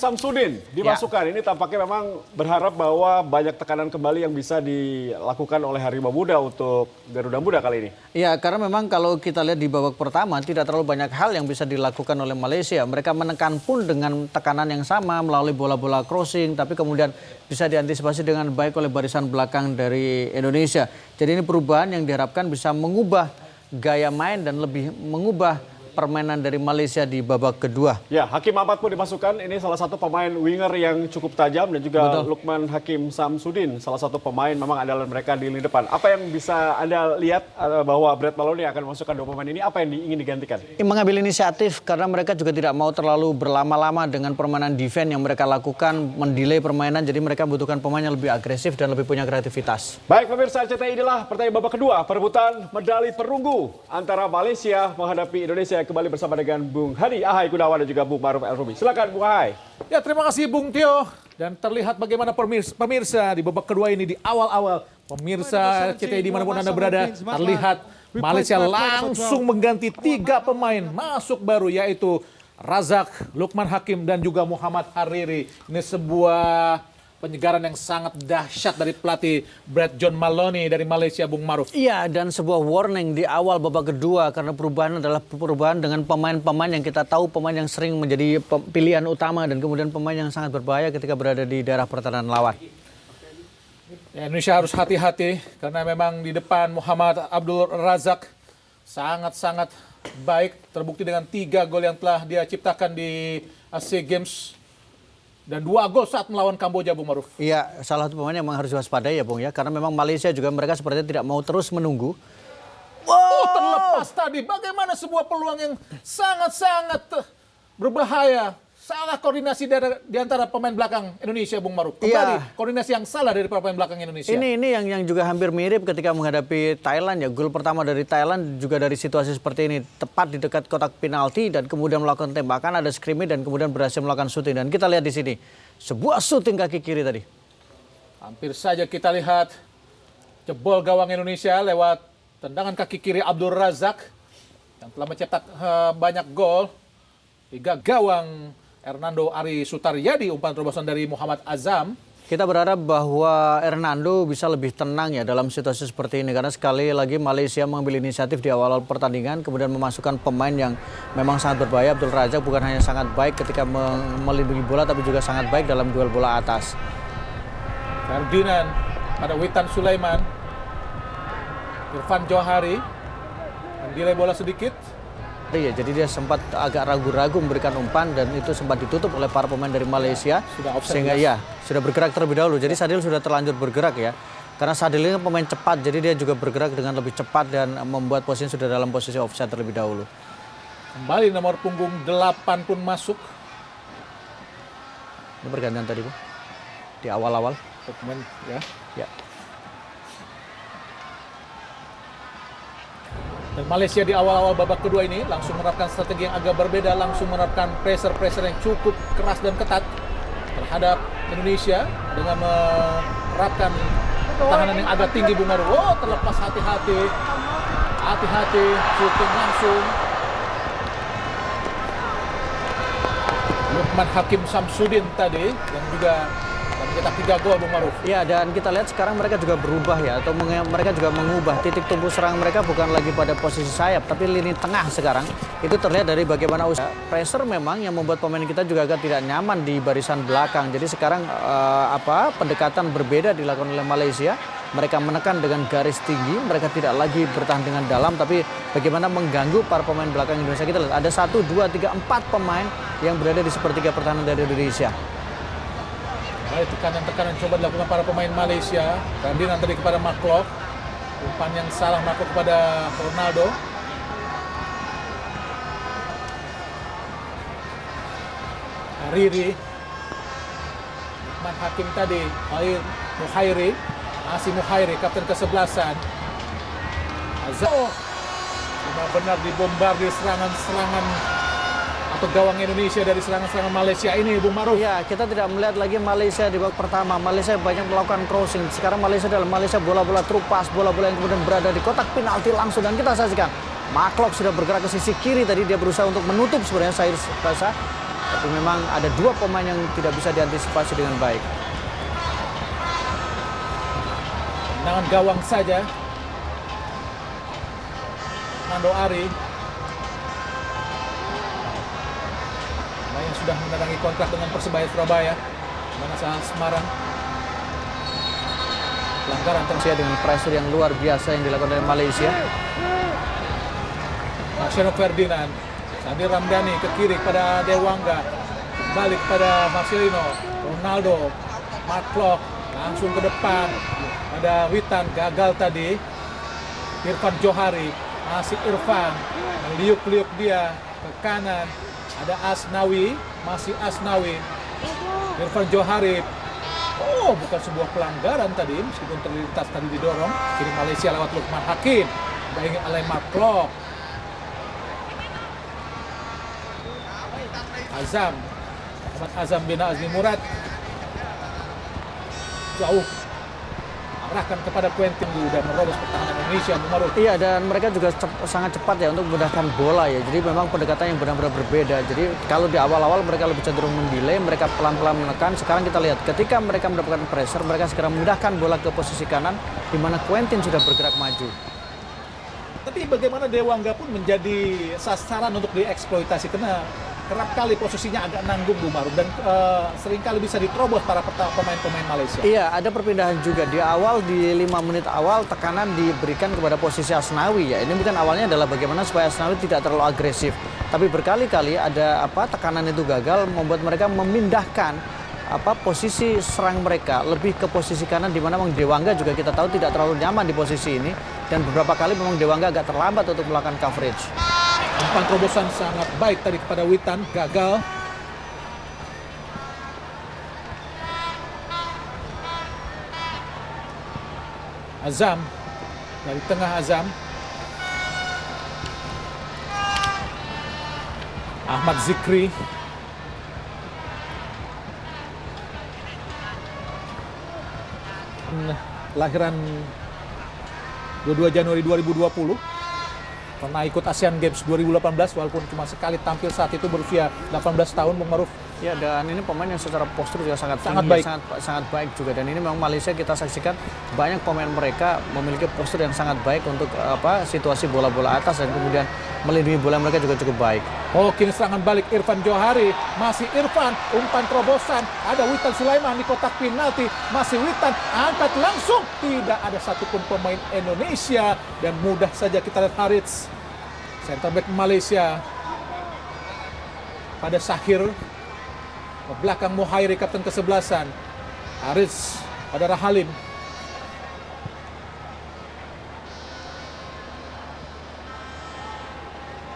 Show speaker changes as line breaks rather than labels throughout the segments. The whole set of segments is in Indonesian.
Samsudin dimasukkan. Ini tampaknya memang berharap bahwa banyak tekanan kembali yang bisa dilakukan oleh Harimau Muda untuk Garuda Muda kali ini.
Ya, karena memang kalau kita lihat di babak pertama tidak terlalu banyak hal yang bisa dilakukan oleh Malaysia. Mereka menekan pun dengan tekanan yang sama melalui bola-bola crossing, tapi kemudian bisa diantisipasi dengan baik oleh barisan belakang dari Indonesia. Jadi ini perubahan yang diharapkan bisa mengubah gaya main dan lebih mengubah permainan dari Malaysia di babak kedua.
Ya, Hakim Ahmad pun dimasukkan. Ini salah satu pemain winger yang cukup tajam dan juga Lukman Hakim Samsudin, salah satu pemain memang andalan mereka di lini depan. Apa yang bisa Anda lihat bahwa Brett Maloney akan memasukkan dua pemain ini? Apa yang ingin digantikan?
Mengambil inisiatif karena mereka juga tidak mau terlalu berlama-lama dengan permainan defense yang mereka lakukan, mendelay permainan. Jadi mereka membutuhkan pemain yang lebih agresif dan lebih punya kreativitas.
Baik pemirsa RCTI, inilah pertandingan babak kedua perebutan medali perunggu antara Malaysia menghadapi Indonesia. Kembali bersama dengan Bung Hadi Ahai Gunawan dan juga Bung Maruf El-Rumi. Silakan Bung Ahai.
Ya, terima kasih Bung Tio. Dan terlihat bagaimana pemirsa di babak kedua ini di awal-awal. Pemirsa RCTI dimanapun Anda berada, terlihat Malaysia langsung mengganti 3 pemain masuk baru, yaitu Razak, Lukman Hakim dan juga Muhammad Hariri. Ini sebuah penyegaran yang sangat dahsyat dari pelatih Brett John Maloney dari Malaysia, Bung Maruf.
Iya, dan sebuah warning di awal babak kedua karena perubahan adalah perubahan dengan pemain-pemain yang kita tahu pemain yang sering menjadi pilihan utama dan kemudian pemain yang sangat berbahaya ketika berada di daerah pertahanan lawan.
Ya, Indonesia harus hati-hati karena memang di depan Muhammad Abdul Razak sangat-sangat baik, terbukti dengan 3 gol yang telah dia ciptakan di SEA Games. Dan 2 gol saat melawan Kamboja, Bung Maruf.
Iya, salah satu pemain yang memang harus diwaspadai ya, Bung ya. Karena memang Malaysia juga mereka sepertinya tidak mau terus menunggu.
Oh, terlepas tadi. Bagaimana sebuah peluang yang sangat-sangat berbahaya. Salah koordinasi di antara pemain belakang Indonesia, Bung Maruf. Kembali, koordinasi yang salah dari pemain belakang Indonesia.
Ini yang juga hampir mirip ketika menghadapi Thailand ya. Gol pertama dari Thailand juga dari situasi seperti ini. Tepat di dekat kotak penalti dan kemudian melakukan tembakan, ada scrimmage dan kemudian berhasil melakukan shooting. Dan kita lihat di sini, sebuah shooting kaki kiri tadi.
Hampir saja kita lihat jebol gawang Indonesia lewat tendangan kaki kiri Abdul Razak yang telah mencetak banyak gol. 3 gawang Hernando Ari Sutaryadi, umpan terobosan dari Muhammad Azam.
Kita berharap bahwa Hernando bisa lebih tenang ya dalam situasi seperti ini. Karena sekali lagi Malaysia mengambil inisiatif di awal-awal pertandingan. Kemudian memasukkan pemain yang memang sangat berbahaya. Abdul Razak bukan hanya sangat baik ketika melindungi bola, tapi juga sangat baik dalam duel bola atas.
Ferdinand, ada Witan Sulaiman. Irfan Johari. Mendelay bola sedikit.
Ya, jadi dia sempat agak ragu-ragu memberikan umpan dan itu sempat ditutup oleh para pemain dari Malaysia. Sehingga ya sudah bergerak terlebih dahulu. Jadi Sadil sudah terlanjur bergerak ya. Karena Sadil ini pemain cepat, jadi dia juga bergerak dengan lebih cepat dan membuat posisi sudah dalam posisi offside terlebih dahulu.
Kembali nomor punggung 8 pun masuk.
Ini pergantian tadi, Bu. Di awal-awal.
Pemain ya.
Ya.
Dan Malaysia di awal-awal babak kedua ini langsung menerapkan strategi yang agak berbeda, langsung menerapkan pressure yang cukup keras dan ketat terhadap Indonesia dengan menerapkan pertahanan yang agak tinggi, Bung Maruf. Oh, terlepas hati-hati, shooting langsung. Lukman Hakim Samsudin tadi yang juga mencetak 3 gol, Bung Maruf.
Ya, dan kita lihat sekarang mereka juga berubah ya, atau mereka juga mengubah titik tumpu serang mereka bukan lagi pada posisi sayap, tapi lini tengah sekarang. Itu terlihat dari bagaimana usaha pressure memang yang membuat pemain kita juga agak tidak nyaman di barisan belakang. Jadi sekarang pendekatan berbeda dilakukan oleh Malaysia. Mereka menekan dengan garis tinggi, mereka tidak lagi bertahan dengan dalam, tapi bagaimana mengganggu para pemain belakang Indonesia. Kita lihat ada 1, 2, 3, 4 pemain yang berada di sepertiga pertahanan dari Indonesia.
Baik, tekanan coba dilakukan para pemain Malaysia. Ferdinand tadi kepada Maklok. Umpan yang salah Maklok kepada Ronaldo. Hariri. Lukman Hakim tadi. Muhairi. Masih Muhairi, kapten ke-11. Azam. Benar-benar dibombardir serangan-serangan atau gawang Indonesia dari serangan-serangan Malaysia ini, Bung Maruf.
Ya, kita tidak melihat lagi Malaysia di babak pertama. Malaysia banyak melakukan crossing. Sekarang Malaysia adalah bola-bola true pass, bola-bola yang kemudian berada di kotak penalti langsung. Dan kita saksikan, Maklok sudah bergerak ke sisi kiri tadi. Dia berusaha untuk menutup sebenarnya Syahir Rasa. Tapi memang ada dua pemain yang tidak bisa diantisipasi dengan baik.
Tendangan gawang saja. Nando Ari yang sudah menandatangani kontrak dengan Persebaya Surabaya, mana Sahal Semarang. Pelanggaran
Malaysia dengan pressure yang luar biasa yang dilakukan oleh Malaysia.
Marcelo Ferdinand, Sandi Ramdhani ke kiri pada Dewangga, balik pada Marcelino, Ronaldo, Mark Klok langsung ke depan. Ada Witan, gagal tadi. Irfan Johari, masih Irfan, meliuk-liuk dia ke kanan. Ada Asnawi, masih Asnawi. Irfan Johari. Oh, bukan sebuah pelanggaran tadi, meskipun terlintas tadi didorong. Kini Malaysia lewat Lukman Hakim, dibayangi oleh Mark Klok. Azam, Ahmad Azam bin Azmi Murad. Jauh arahkan kepada Quentin dan merobos pertahanan Indonesia.
Iya, dan mereka juga sangat cepat ya untuk memudahkan bola ya. Jadi memang pendekatan yang benar-benar berbeda. Jadi kalau di awal-awal mereka lebih cenderung mendelay, mereka pelan-pelan menekan. Sekarang kita lihat ketika mereka mendapatkan pressure, mereka segera memudahkan bola ke posisi kanan di mana Quentin sudah bergerak maju.
Tapi bagaimana Dewangga pun menjadi sasaran untuk dieksploitasi, karena kerap kali posisinya agak nanggung Bu Maruf, dan seringkali bisa diterobos para pemain-pemain Malaysia.
Iya, ada perpindahan juga di awal, di 5 menit awal tekanan diberikan kepada posisi Asnawi ya. Ini bukan awalnya adalah bagaimana supaya Asnawi tidak terlalu agresif, tapi berkali-kali ada tekanan itu gagal membuat mereka memindahkan posisi serang mereka lebih ke posisi kanan, di mana memang Dewangga juga kita tahu tidak terlalu nyaman di posisi ini, dan beberapa kali memang Dewangga agak terlambat untuk melakukan coverage.
Umpan terobosan sangat baik tadi kepada Witan, gagal. Azam, dari tengah Azam. Ahmad Zikri. Lahiran 22 Januari 2020. Pernah ikut Asian Games 2018 walaupun cuma sekali tampil saat itu, berusia 18 tahun, Bung Maruf.
Ya, dan ini pemain yang secara postur juga sangat
baik.
sangat baik juga, dan ini memang Malaysia kita saksikan banyak pemain mereka memiliki postur yang sangat baik untuk situasi bola-bola atas, dan kemudian melindungi bola mereka juga cukup baik.
Oh, kini serangan balik Irfan Johari, masih Irfan, umpan terobosan, ada Witan Sulaiman di kotak penalti, masih Witan, angkat langsung, tidak ada satupun pemain Indonesia, dan mudah saja kita lihat Harits, center back Malaysia, pada Sahir, belakang Muhairi, kapten ke-11, Harits pada Rahalim.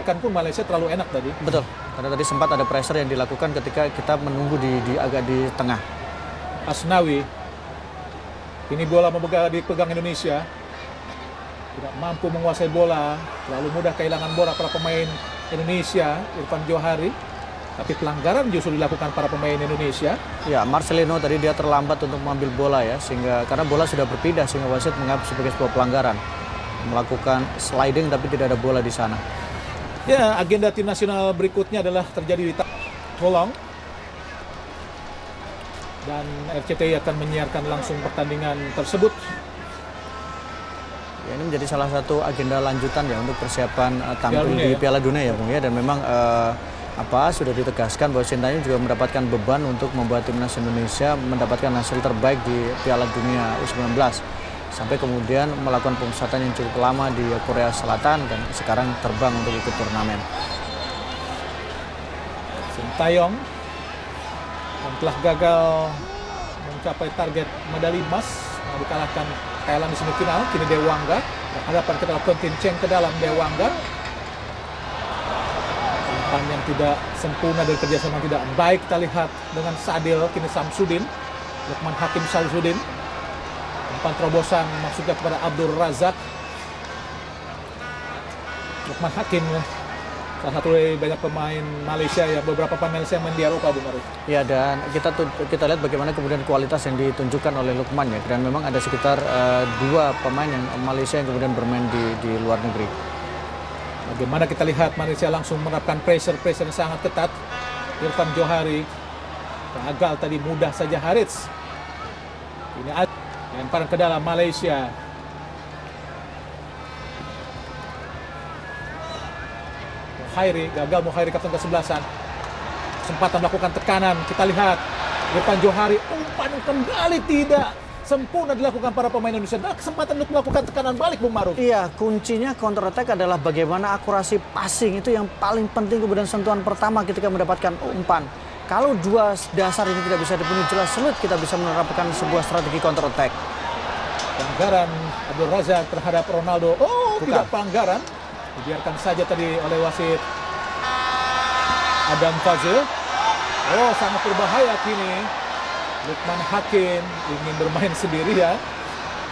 Kan pun Malaysia terlalu enak tadi.
Betul, karena tadi sempat ada pressure yang dilakukan ketika kita menunggu agak di tengah.
Asnawi, ini bola dipegang Indonesia, tidak mampu menguasai bola, terlalu mudah kehilangan bola para pemain Indonesia. Irfan Johari, tapi pelanggaran justru dilakukan para pemain Indonesia.
Ya, Marcelino tadi dia terlambat untuk mengambil bola ya, sehingga karena bola sudah berpindah sehingga wasit menganggap sebagai sebuah pelanggaran, melakukan sliding tapi tidak ada bola di sana.
Ya, agenda tim nasional berikutnya adalah terjadi di Tolong, dan RCTI akan menyiarkan langsung pertandingan tersebut.
Ya, ini menjadi salah satu agenda lanjutan ya untuk persiapan tampil di Piala Dunia ya Bung ya, dan memang sudah ditegaskan bahwa Sintayong juga mendapatkan beban untuk membuat timnas Indonesia mendapatkan hasil terbaik di Piala Dunia U19, sampai kemudian melakukan pemusatan yang cukup lama di Korea Selatan dan sekarang terbang untuk ikut turnamen.
Sintayong yang telah gagal mencapai target medali emas, dikalahkan Thailand di semifinal. Kini Dewangga berhadapan kepada Quentin Cheng ke dalam. Dewangga, umpan yang tidak sempurna dan kerjasama tidak baik kita lihat dengan Sadil. Kini Samsudin, Lukman Hakim Samsudin, umpan terobosan maksudnya kepada Abdul Razak. Lukman Hakim, salah satu dari banyak pemain Malaysia, ya beberapa pemain Malaysia yang main di Eropa, Bung Maruf.
Ya, dan kita lihat bagaimana kemudian kualitas yang ditunjukkan oleh Lukman ya, dan memang ada sekitar 2 pemain yang Malaysia yang kemudian bermain di luar negeri.
Bagaimana kita lihat Malaysia langsung menerapkan pressure yang sangat ketat. Irfan Johari. Gagal tadi mudah saja Harits. Ini lemparan ke dalam Malaysia. Muhairi, gagal Muhairi kapten ke-11-an. Kesempatan melakukan tekanan, kita lihat Irfan Johari umpan kembali tidak sempurna dilakukan para pemain Indonesia. Nah, kesempatan untuk melakukan tekanan balik, Bung Maruf.
Iya, kuncinya counter attack adalah bagaimana akurasi passing itu yang paling penting, kemudian sentuhan pertama ketika mendapatkan umpan. Kalau dua dasar ini tidak bisa dipenuhi, jelas sulit kita bisa menerapkan sebuah strategi counter attack.
Pelanggaran Abdul Razak terhadap Ronaldo. Oh,
Bukan.
tidak pelanggaran. Dibiarkan saja tadi oleh wasit Adam Fazil. Oh, sangat berbahaya kini. Lukman Hakim ingin bermain sendirian.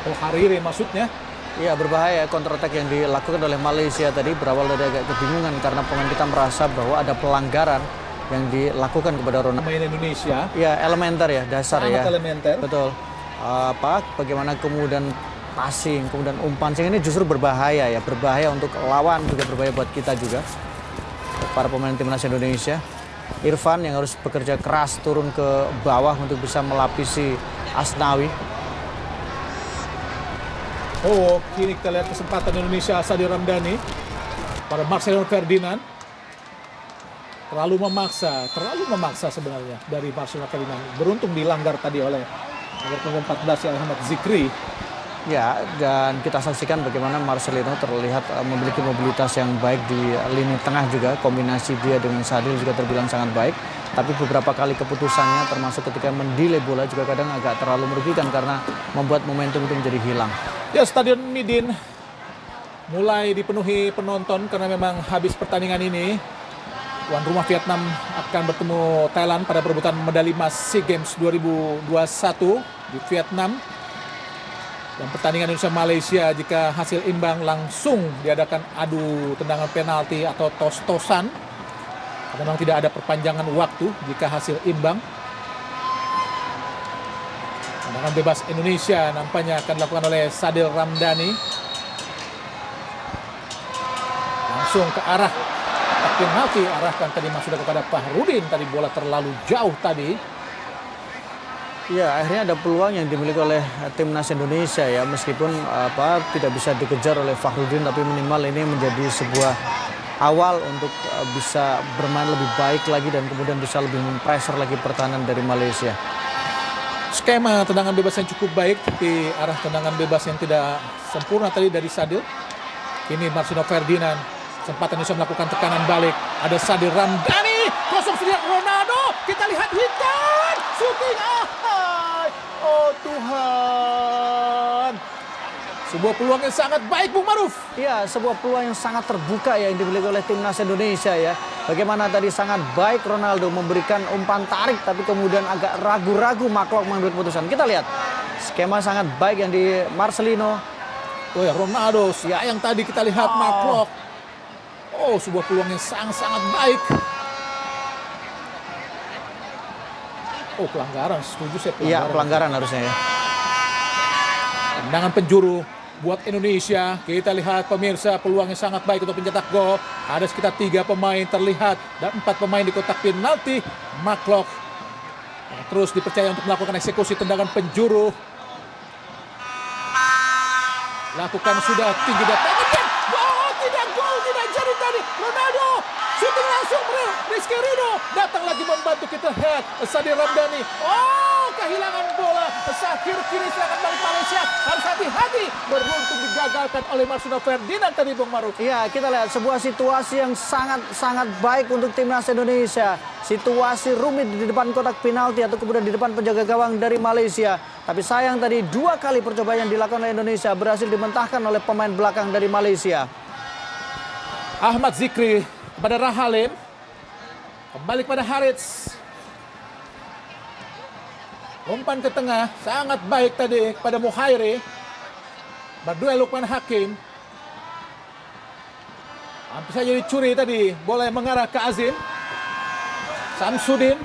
Oh, Hariri maksudnya.
Iya, berbahaya counter attack yang dilakukan oleh Malaysia tadi berawal dari agak kebingungan karena pemain kita merasa bahwa ada pelanggaran yang dilakukan kepada Ronaldo.
Pemain Indonesia.
Ya, elementer ya, dasar
Sangat
ya.
elementer.
Betul. Bagaimana kemudian passing, kemudian umpan, sehingga ini justru berbahaya ya, berbahaya untuk lawan, juga berbahaya buat kita juga. Para pemain timnas Indonesia. Irfan yang harus bekerja keras turun ke bawah untuk bisa melapisi Asnawi.
Oh, kini kita lihat kesempatan Indonesia. Sadil Ramdhani pada Marcelino Ferdinand. Terlalu memaksa sebenarnya dari Marcelino Ferdinand. Beruntung dilanggar tadi oleh nomor punggung 14 Ahmad Zikri.
Ya, dan kita saksikan bagaimana Marcelino terlihat memiliki mobilitas yang baik di lini tengah juga. Kombinasi dia dengan Sadil juga terbilang sangat baik. Tapi beberapa kali keputusannya termasuk ketika mendelay bola juga kadang agak terlalu merugikan karena membuat momentum itu menjadi hilang.
Ya, Stadion Midin mulai dipenuhi penonton karena memang habis pertandingan ini. Tuan rumah Vietnam akan bertemu Thailand pada perebutan medali emas SEA Games 2021 di Vietnam. Dan pertandingan Indonesia-Malaysia jika hasil imbang langsung diadakan adu tendangan penalti atau tos-tosan. Karena memang tidak ada perpanjangan waktu jika hasil imbang. Tendangan bebas Indonesia nampaknya akan dilakukan oleh Sadil Ramdhani. Langsung ke arah penalti, arahkan tadi sudah kepada Fahrudin. Tadi bola terlalu jauh tadi.
Ya, akhirnya ada peluang yang dimiliki oleh timnas Indonesia ya, meskipun tidak bisa dikejar oleh Fahrudin, tapi minimal ini menjadi sebuah awal untuk bisa bermain lebih baik lagi dan kemudian bisa lebih mempressure lagi pertahanan dari Malaysia.
Skema tendangan bebas yang cukup baik, tapi arah tendangan bebas yang tidak sempurna tadi dari Sadil. Ini Marcelino Ferdinand, kesempatan Indonesia melakukan tekanan balik. Ada Sadil Ramdhani, kosong sendiri Ronaldo. Kita lihat Witan, shooting. Oh Tuhan. Sebuah peluang yang sangat baik, Bung Maruf.
Iya, sebuah peluang yang sangat terbuka ya yang dimiliki oleh timnas Indonesia ya. Bagaimana tadi sangat baik Ronaldo memberikan umpan tarik, tapi kemudian agak ragu-ragu Maklok mengambil keputusan. Kita lihat skema sangat baik yang di Marcelino.
Oh ya, Ronaldo ya yang tadi kita lihat Maklok. Oh, sebuah peluang yang sangat-sangat baik. Oh, pelanggaran, setuju saya pelanggaran.
Iya, pelanggaran harusnya ya.
Tendangan penjuru buat Indonesia. Kita lihat pemirsa, peluangnya sangat baik untuk pencetak gol. Ada sekitar 3 pemain terlihat dan 4 pemain di kotak penalti. Maklok terus dipercaya untuk melakukan eksekusi tendangan penjuru. Lakukan sudah tinggi datang. Oh, tidak gol, tidak jadi tadi. Ronaldo shooting langsung, Rizky Ridho datang lagi membantu. Kita lihat Sadil Ramdhani. Oh, kehilangan bola. Sakir kiri serangan balik Malaysia. Harus hati-hati. Beruntung digagalkan oleh Marcelino Ferdinand tadi, Bung Maruf.
Iya, kita lihat sebuah situasi yang sangat baik untuk timnas Indonesia. Situasi rumit di depan kotak penalti atau kemudian di depan penjaga gawang dari Malaysia. Tapi sayang tadi 2 kali percobaan yang dilakukan oleh Indonesia berhasil dimentahkan oleh pemain belakang dari Malaysia.
Ahmad Zikri kepada Rahalim. Kembali kepada Harits. Umpan ke tengah, sangat baik tadi kepada Muhairi. Berduel Lukman Hakim. Hampir saja dicuri tadi, bola yang mengarah ke Azim. Samsudin,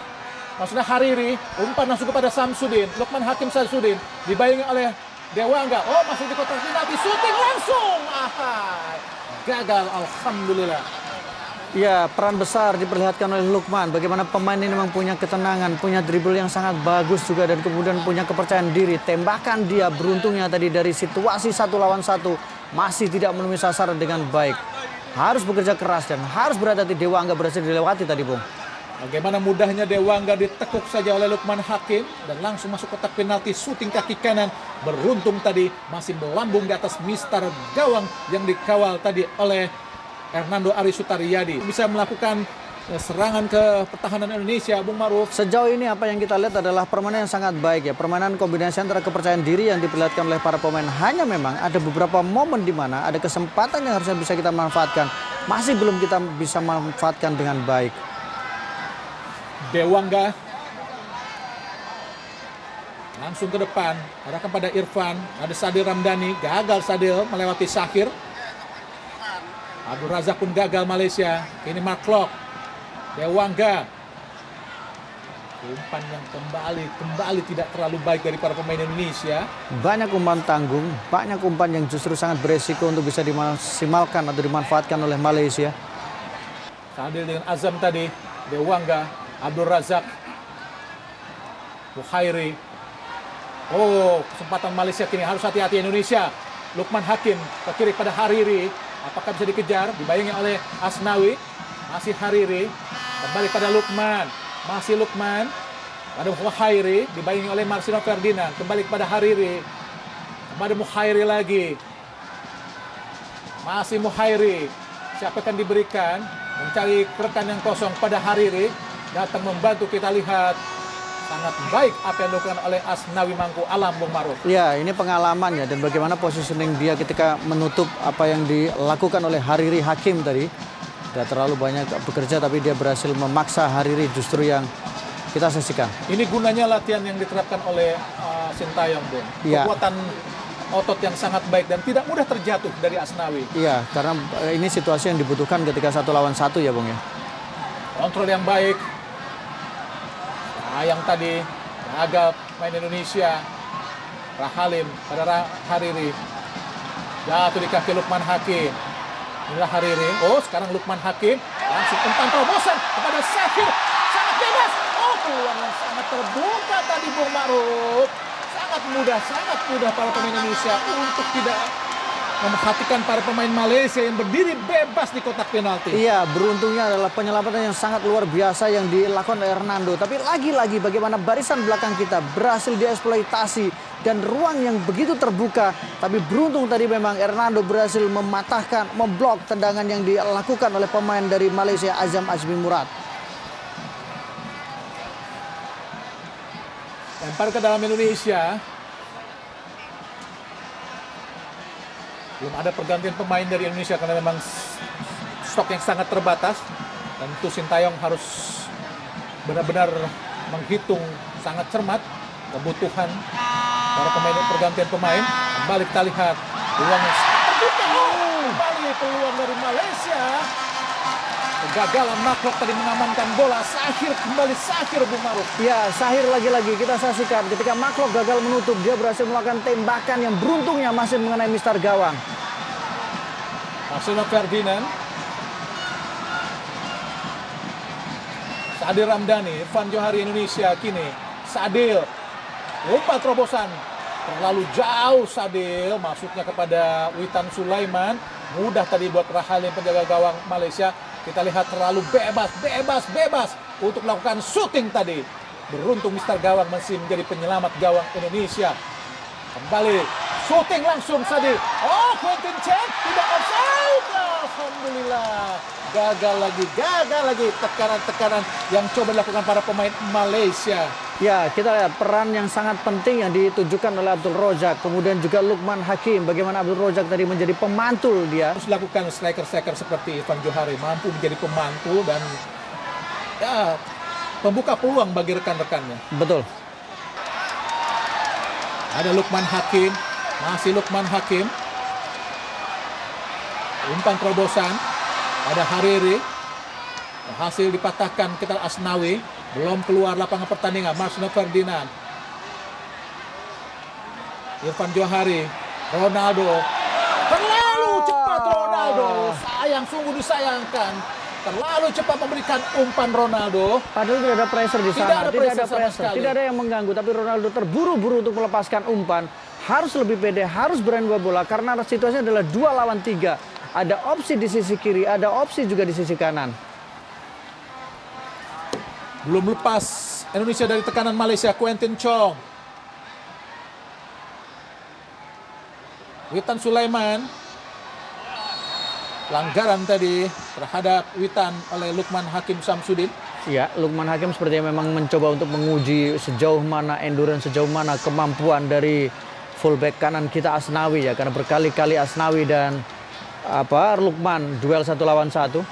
maksudnya Hariri, umpan langsung kepada Samsudin. Lukman Hakim Samsudin, dibayangi oleh Dewangga. Oh, masuk di kotak penalti, syuting langsung. Gagal, alhamdulillah.
Ya, peran besar diperlihatkan oleh Lukman. Bagaimana pemain ini memang punya ketenangan, punya dribble yang sangat bagus juga, dan kemudian punya kepercayaan diri. Tembakan dia beruntungnya tadi dari situasi 1 lawan 1 masih tidak menemui sasaran dengan baik. Harus bekerja keras dan harus berhati-hati. Dewangga berhasil dilewati tadi, Bung.
Bagaimana mudahnya Dewangga ditekuk saja oleh Lukman Hakim dan langsung masuk kotak penalti, syuting kaki kanan. Beruntung tadi masih melambung di atas mister gawang yang dikawal tadi oleh Hernando Ari Sutariyadi. Bisa melakukan serangan ke pertahanan Indonesia, Bung Maruf.
Sejauh ini apa yang kita lihat adalah permainan yang sangat baik ya. Permainan kombinasi antara kepercayaan diri yang diperlihatkan oleh para pemain. Hanya memang ada beberapa momen di mana ada kesempatan yang harusnya bisa kita manfaatkan. Masih belum kita bisa manfaatkan dengan baik.
Dewangga langsung ke depan, arahkan pada Irfan. Ada Sadil Ramdhani, gagal Sadil melewati Syahir. Abdul Razak pun gagal Malaysia. Ini Mark Klok. Dewangga, umpan yang kembali tidak terlalu baik dari para pemain Indonesia.
Banyak umpan tanggung, banyak umpan yang justru sangat beresiko untuk bisa dimaksimalkan atau dimanfaatkan oleh Malaysia.
Sadil dengan azam tadi. Dewangga, Abdul Razak, Bukhairi. Oh, kesempatan Malaysia kini, harus hati-hati Indonesia. Lukman Hakim ke kiri pada Hariri. Apakah bisa dikejar? Dibayangi oleh Asnawi. Masih Hariri. Kembali pada Lukman. Masih Lukman. Pada Bukhairi. Dibayangi oleh Marcelo Ferdinand. Kembali kepada Hariri. Kepada Bukhairi lagi. Masih Bukhairi. Siapa akan diberikan? Mencari rekan yang kosong pada Hariri. Datang membantu, kita lihat sangat baik apa yang dilakukan oleh Asnawi Mangku Alam, Bung Maruf.
Ya, ini pengalamannya dan bagaimana positioning dia ketika menutup apa yang dilakukan oleh Hariri Hakim tadi. Tidak terlalu banyak bekerja tapi dia berhasil memaksa Hariri justru yang kita saksikan.
Ini gunanya latihan yang diterapkan oleh Sintayong, Bung.
Ya.
Kekuatan otot yang sangat baik dan tidak mudah terjatuh dari Asnawi.
Iya, karena ini situasi yang dibutuhkan ketika 1 lawan 1 ya, Bung ya.
Kontrol yang baik. Yang tadi gagal main Indonesia. Rahalim pada Hariri. Jatuh di kaki Lukman Hakim. Inilah Hariri. Oh, sekarang Lukman Hakim langsung umpan terobosan kepada Syahir. Sangat bebas. Oh, peluang yang sangat terbuka tadi, Bung Ma'ruf. Sangat mudah para pemain Indonesia untuk tidak memperhatikan para pemain Malaysia yang berdiri bebas di kotak penalti.
Iya, beruntungnya adalah penyelamatan yang sangat luar biasa yang dilakukan oleh Hernando. Tapi lagi-lagi bagaimana barisan belakang kita berhasil dieksploitasi dan ruang yang begitu terbuka. Tapi beruntung tadi memang Hernando berhasil mematahkan, memblok tendangan yang dilakukan oleh pemain dari Malaysia, Azam Azmi Murad.
Lempar ke dalam Indonesia. Belum ada pergantian pemain dari Indonesia karena memang stok yang sangat terbatas. Dan tentu Sintayong harus benar-benar menghitung sangat cermat kebutuhan para pemain, pergantian pemain. Kembali kita lihat peluang yang terbuka. Kembali peluang dari Malaysia. Kegagalan Maklok tadi mengamankan bola. Syahir, Bung Maruf.
Ya, Syahir lagi-lagi kita saksikan ketika Maklok gagal menutup, dia berhasil melakukan tembakan yang beruntungnya masih mengenai mister gawang.
Marcelo Ferdinand. Sadil Ramdhani, Irfan Johari Indonesia kini. Sadil, umpan terobosan. Terlalu jauh Sadil, masuknya kepada Witan Sulaiman. Mudah tadi buat Rahalim penjaga gawang Malaysia. Kita lihat terlalu bebas untuk melakukan syuting tadi. Beruntung Mister Gawang masih menjadi penyelamat gawang Indonesia. Kembali syuting langsung Sadil. Oh, Quentin Chen tidak offside. Alhamdulillah. Gagal lagi tekanan-tekanan yang coba dilakukan para pemain Malaysia.
Ya, kita lihat peran yang sangat penting yang ditunjukkan oleh Abdul Rozak. Kemudian juga Lukman Hakim. Bagaimana Abdul Rozak tadi menjadi pemantul dia.
Harus dilakukan striker-striker seperti Irfan Johari. Mampu menjadi pemantul dan ya membuka peluang bagi rekan-rekannya.
Betul.
Ada Lukman Hakim. Masih Lukman Hakim. Umpan terobosan. Ada Hariri. Hasil dipatahkan kita Asnawi. Belum keluar lapangan pertandingan. Marcelo Ferdinand. Irfan Johari. Ronaldo. Terlalu cepat Ronaldo. Sayang, sungguh disayangkan. terlalu cepat memberikan umpan Ronaldo.
Padahal tidak ada pressure di sana,
Tidak ada pressure sama
pressure,
sekali.
tidak ada yang mengganggu. Tapi Ronaldo terburu-buru untuk melepaskan umpan. Harus lebih pede, harus berani bawa bola. Karena situasinya adalah 2 lawan 3. Ada opsi di sisi kiri, ada opsi juga di sisi kanan.
Belum lepas Indonesia dari tekanan Malaysia. Quentin Chong, Witan Sulaiman. Pelanggaran tadi terhadap Witan oleh Lukman Hakim Samsudin.
Ya, Lukman Hakim sepertinya memang mencoba untuk menguji sejauh mana endurance, sejauh mana kemampuan dari fullback kanan kita Asnawi ya, karena berkali-kali Asnawi dan Lukman duel 1 lawan 1.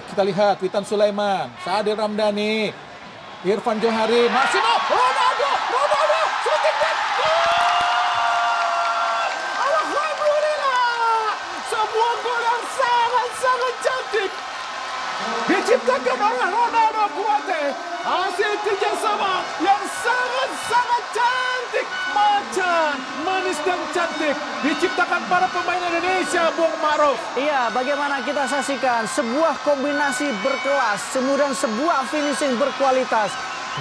Kita lihat Witan Sulaiman, Sadil Ramdhani, Irfan Johari, Marcelo, Ronaldo, shooting dan gol! Alhamdulillah, sebuah gol yang sangat cantik diciptakan oleh Ronaldo Kuate. Hasil kerjasama yang sangat cantik, macan, manis dan cantik diciptakan para pemain Indonesia, Bung Maruf.
Iya, bagaimana kita saksikan sebuah kombinasi berkelas, kemudian sebuah finishing berkualitas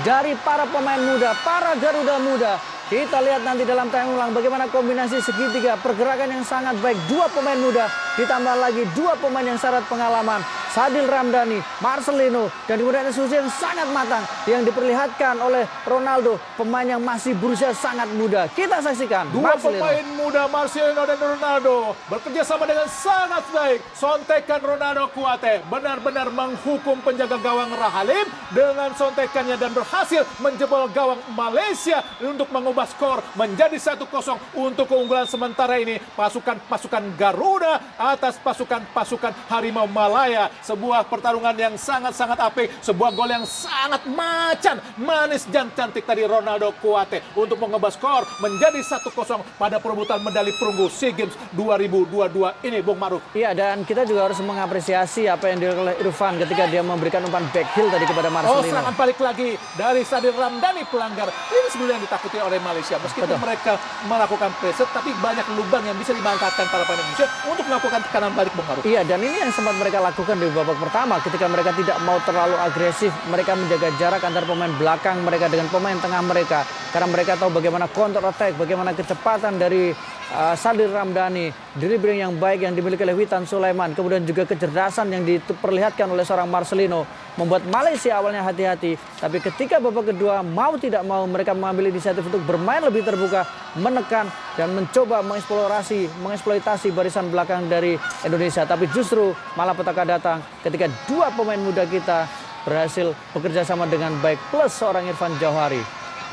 dari para pemain muda, para Garuda muda. Kita lihat nanti dalam tayang ulang bagaimana kombinasi segitiga, pergerakan yang sangat baik. 2 pemain muda, ditambah lagi 2 pemain yang syarat pengalaman. Sadil Ramdhani, Marcelino, dan kemudian eksekusi yang sangat matang yang diperlihatkan oleh Ronaldo, pemain yang masih berusia sangat muda. Kita saksikan
2 pemain muda Marcelino dan Ronaldo bekerja sama dengan sangat baik. Sontekan Ronaldo Kuate benar-benar menghukum penjaga gawang Rahalim dengan sontekannya dan berhasil menjebol gawang Malaysia untuk mengubah skor menjadi 1-0 untuk keunggulan sementara ini pasukan Garuda atas pasukan Harimau Malaya. Sebuah pertarungan yang sangat apik, sebuah gol yang sangat macan, manis dan cantik tadi Ronaldo Kuate untuk mengubah skor menjadi 1-0 pada perebutan medali perunggu SEA Games 2022 ini, Bung Maruf.
Iya, dan kita juga harus mengapresiasi apa yang dilakukan oleh Irfan ketika dia memberikan umpan back heel tadi kepada Marcelino.
Serangan balik lagi dari Sadil Ramdhani, pelanggar. Ini sebenarnya yang ditakuti oleh Malaysia. Meskipun mereka melakukan pressure, tapi banyak lubang yang bisa dimanfaatkan para pemain Indonesia untuk melakukan tekanan balik, Bung Maruf.
Iya, dan ini yang sempat mereka lakukan di babak pertama ketika mereka tidak mau terlalu agresif. Mereka menjaga jarak antara pemain belakang mereka dengan pemain tengah mereka. Karena mereka tahu bagaimana counter attack, bagaimana kecepatan dari Sadil Ramdhani, dribbling yang baik yang dimiliki oleh Witan Sulaiman, kemudian juga kecerdasan yang diperlihatkan oleh seorang Marcelino membuat Malaysia awalnya hati-hati, tapi ketika babak kedua mau tidak mau mereka mengambil inisiatif untuk bermain lebih terbuka, menekan dan mencoba mengeksploitasi barisan belakang dari Indonesia. Tapi justru malah petaka datang ketika 2 pemain muda kita berhasil bekerja sama dengan baik plus seorang Irfan Johari.